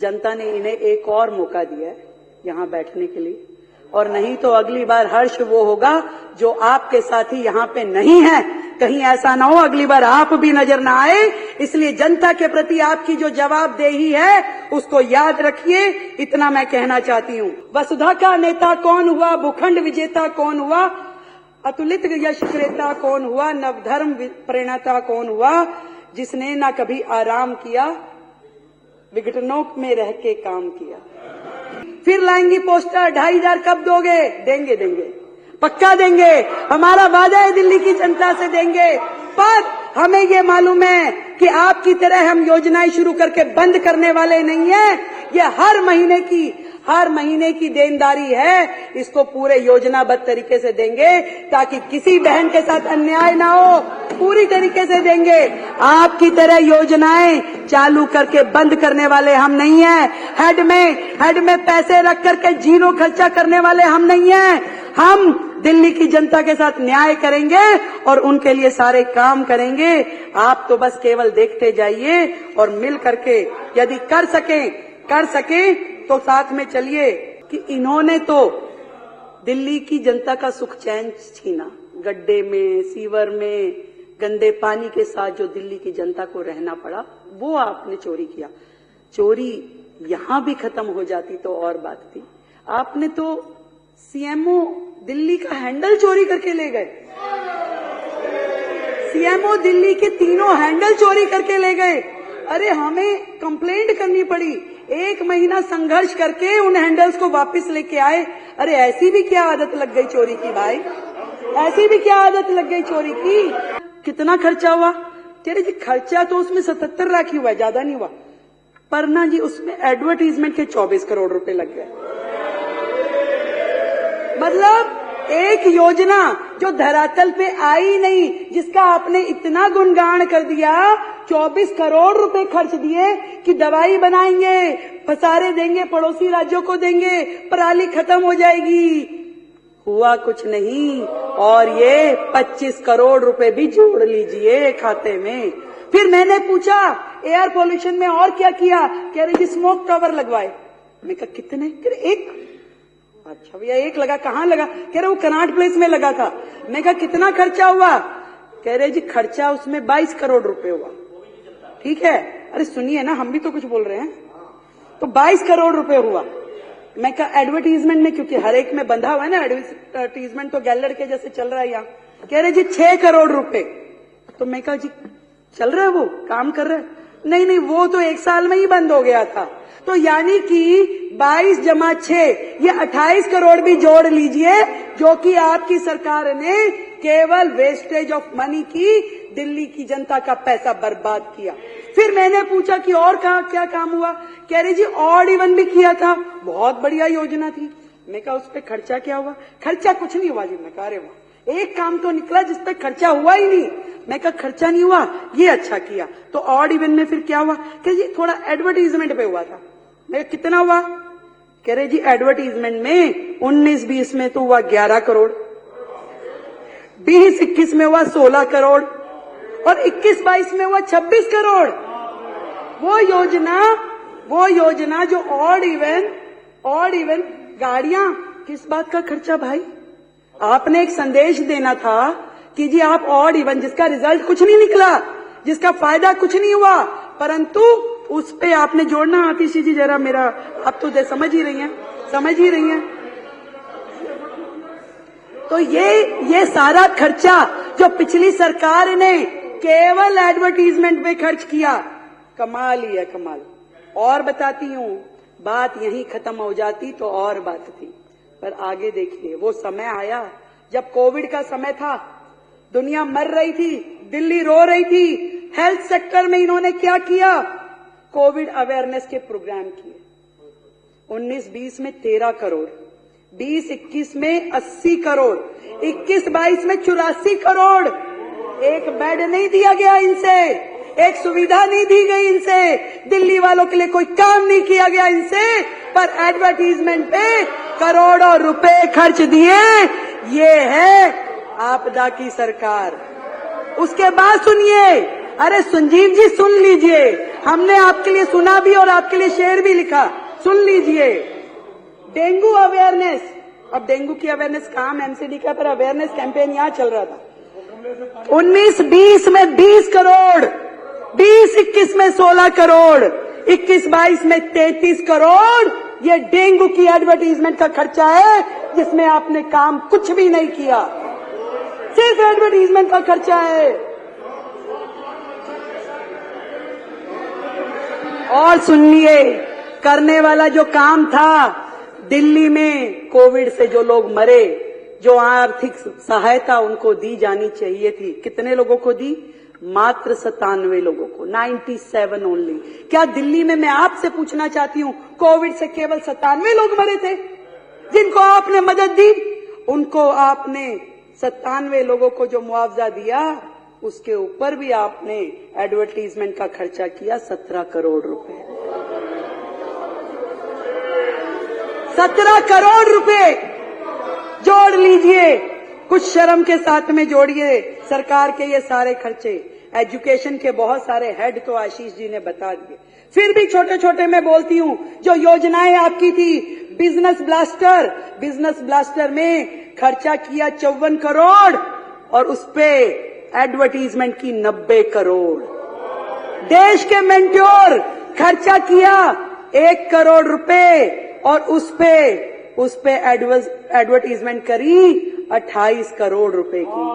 जनता ने इन्हें एक और मौका दिया है यहाँ बैठने के लिए, और नहीं तो अगली बार हर्ष वो होगा जो आपके साथी यहाँ पे नहीं है। कहीं ऐसा ना हो अगली बार आप भी नजर ना आए। इसलिए जनता के प्रति आपकी जो जवाबदेही है उसको याद रखिए, इतना मैं कहना चाहती हूँ। वसुधा का नेता कौन हुआ, भूखंड विजेता कौन हुआ, अतुलित यश क्रेता कौन हुआ, नवधर्म प्रणेता कौन हुआ, जिसने ना कभी आराम किया, विघटनों में रह के काम किया। फिर लाएंगी पोस्टर 2500 कब दोगे? देंगे देंगे, पक्का देंगे, हमारा वादा है दिल्ली की जनता से देंगे। पर हमें ये मालूम है कि आपकी तरह हम योजनाएं शुरू करके बंद करने वाले नहीं है। ये हर महीने की देनदारी है, इसको पूरे योजनाबद्ध तरीके से देंगे ताकि किसी बहन के साथ अन्याय ना हो, पूरी तरीके से देंगे। आपकी तरह योजनाएं चालू करके बंद करने वाले हम नहीं हैं। हेड में पैसे रख करके जीरो खर्चा करने वाले हम नहीं हैं। हम दिल्ली की जनता के साथ न्याय करेंगे और उनके लिए सारे काम करेंगे। आप तो बस केवल देखते जाइए और मिल करके यदि कर सके तो साथ में चलिए कि इन्होंने तो दिल्ली की जनता का सुख चैन छीना। गड्ढे में, सीवर में, गंदे पानी के साथ जो दिल्ली की जनता को रहना पड़ा, वो आपने चोरी किया। चोरी यहां भी खत्म हो जाती तो और बात थी। आपने तो सीएमओ दिल्ली का हैंडल चोरी करके ले गए। सीएमओ दिल्ली के तीनों हैंडल चोरी करके ले गए। अरे हमें कंप्लेंट करनी पड़ी, 1 महीना संघर्ष करके उन हैंडल्स को वापस लेके आए। अरे ऐसी भी क्या आदत लग गई चोरी की भाई, ऐसी भी क्या आदत लग गई चोरी की। कितना खर्चा हुआ? कह रहे जी खर्चा तो उसमें 77 लाख ही हुआ, ज्यादा नहीं हुआ। पर ना जी उसमें एडवर्टीजमेंट के 24 करोड़ रुपए लग गए। मतलब एक योजना जो धरातल पे आई नहीं, जिसका आपने इतना गुणगान कर दिया, 24 करोड़ रुपए खर्च दिए कि दवाई बनाएंगे, पसारे देंगे, पड़ोसी राज्यों को देंगे, पराली खत्म हो जाएगी। हुआ कुछ नहीं। और ये 25 करोड़ रुपए भी जोड़ लीजिए खाते में। फिर मैंने पूछा एयर पोल्यूशन में और क्या किया? कह रहे जी स्मोक टावर लगवाए। मैं कहा कितने? कह रहे 1। अच्छा भैया 1 लगा, कहाँ लगा? कह रहे वो कनाट प्लेस में लगा था। मैं कहा कितना खर्चा हुआ? कह रहे जी खर्चा उसमें 22 करोड़ रुपए हुआ। ठीक है, अरे सुनिए ना, हम भी तो कुछ बोल रहे हैं। तो 22 करोड़ रुपए हुआ। मैं कहा एडवर्टीजमेंट में, क्योंकि हर एक में बंधा हुआ है ना एडवर्टीजमेंट, तो गैलर के जैसे चल रहा है यहाँ। कह रहे जी 6 करोड़ रुपए। तो मैं कहा जी चल रहा है, वो काम कर रहा है? नहीं, वो तो 1 साल में ही बंद हो गया था। तो यानी कि 22 जमा 6 ये 28 करोड़ भी जोड़ लीजिए, जो कि आपकी सरकार ने केवल वेस्टेज ऑफ मनी की दिल्ली की जनता का पैसा बर्बाद किया। फिर मैंने पूछा कि और क्या काम हुआ? कह रही जी ऑड इवन भी किया था, बहुत बढ़िया योजना थी। मैं कहा उस पर खर्चा क्या हुआ? खर्चा कुछ नहीं हुआ जी। मैं कहा अरे वाह, एक काम तो निकला जिस पे खर्चा हुआ ही नहीं। मैं कहा खर्चा नहीं हुआ, ये अच्छा किया। तो ऑड इवन में फिर क्या हुआ? कह जी थोड़ा एडवर्टीजमेंट पे हुआ था। मैं कितना हुआ? कह रहे जी एडवर्टीजमेंट में 19-20 में तो हुआ 11 करोड़, 20-21 में हुआ 16 करोड़ और 21-22 में हुआ 26 करोड़। वो योजना जो ऑड इवन गाड़ियां, किस बात का खर्चा भाई? आपने एक संदेश देना था कि जी आप ऑड इवन, जिसका रिजल्ट कुछ नहीं निकला, जिसका फायदा कुछ नहीं हुआ, परंतु उस पे आपने जोड़ना। आतिशी जी जरा मेरा, आप तो समझ ही रही हैं। तो ये सारा खर्चा जो पिछली सरकार ने केवल एडवर्टीजमेंट पे खर्च किया, कमाल ही है, कमाल। और बताती हूँ, बात यहीं खत्म हो जाती तो और बात थी, पर आगे देखिए वो समय आया जब कोविड का समय था, दुनिया मर रही थी, दिल्ली रो रही थी। हेल्थ सेक्टर में इन्होंने क्या किया? कोविड अवेयरनेस के प्रोग्राम किए। 19-20 में 13 करोड़, 20-21 में 80 करोड़, 21-22 में 84 करोड़। एक बेड नहीं दिया गया इनसे, एक सुविधा नहीं दी गई इनसे, दिल्ली वालों के लिए कोई काम नहीं किया गया इनसे, पर एडवर्टीजमेंट पे करोड़ों रुपए खर्च दिए। ये है आपदा की सरकार। उसके बाद सुनिए, अरे संजीव जी सुन लीजिए, हमने आपके लिए सुना भी और आपके लिए शेर भी लिखा, सुन लीजिए। डेंगू अवेयरनेस, अब डेंगू की अवेयरनेस काम एमसीडी का, पर अवेयरनेस कैंपेन यहां चल रहा था। 19-20 में 20 करोड़, 20-21 में 16 करोड़, 21-22 में 33 करोड़, ये डेंगू की एडवर्टीजमेंट का खर्चा है, जिसमें आपने काम कुछ भी नहीं किया, सिर्फ एडवर्टीजमेंट का खर्चा है। और सुनिए, करने वाला जो काम था, दिल्ली में कोविड से जो लोग मरे, जो आर्थिक सहायता उनको दी जानी चाहिए थी, कितने लोगों को दी? मात्र 97 लोगों को, 97 ओनली। क्या दिल्ली में, मैं आपसे पूछना चाहती हूं, कोविड से केवल 97 लोग मरे थे जिनको आपने मदद दी? उनको आपने 97 लोगों को जो मुआवजा दिया, उसके ऊपर भी आपने एडवर्टीजमेंट का खर्चा किया 17 करोड़ रुपए। 17 करोड़ रुपए जोड़ लीजिए, कुछ शर्म के साथ में जोड़िए सरकार के ये सारे खर्चे। एजुकेशन के बहुत सारे हेड तो आशीष जी ने बता दिए, फिर भी छोटे छोटे मैं बोलती हूं, जो योजनाएं आपकी थी, बिजनेस ब्लास्टर में खर्चा किया 54 करोड़ और उसपे एडवर्टीजमेंट की 90 करोड़। देश के मेंट्योर खर्चा किया 1 करोड़ रुपए और उसपे एडवर्टीजमेंट करी 28 करोड़ रुपए की।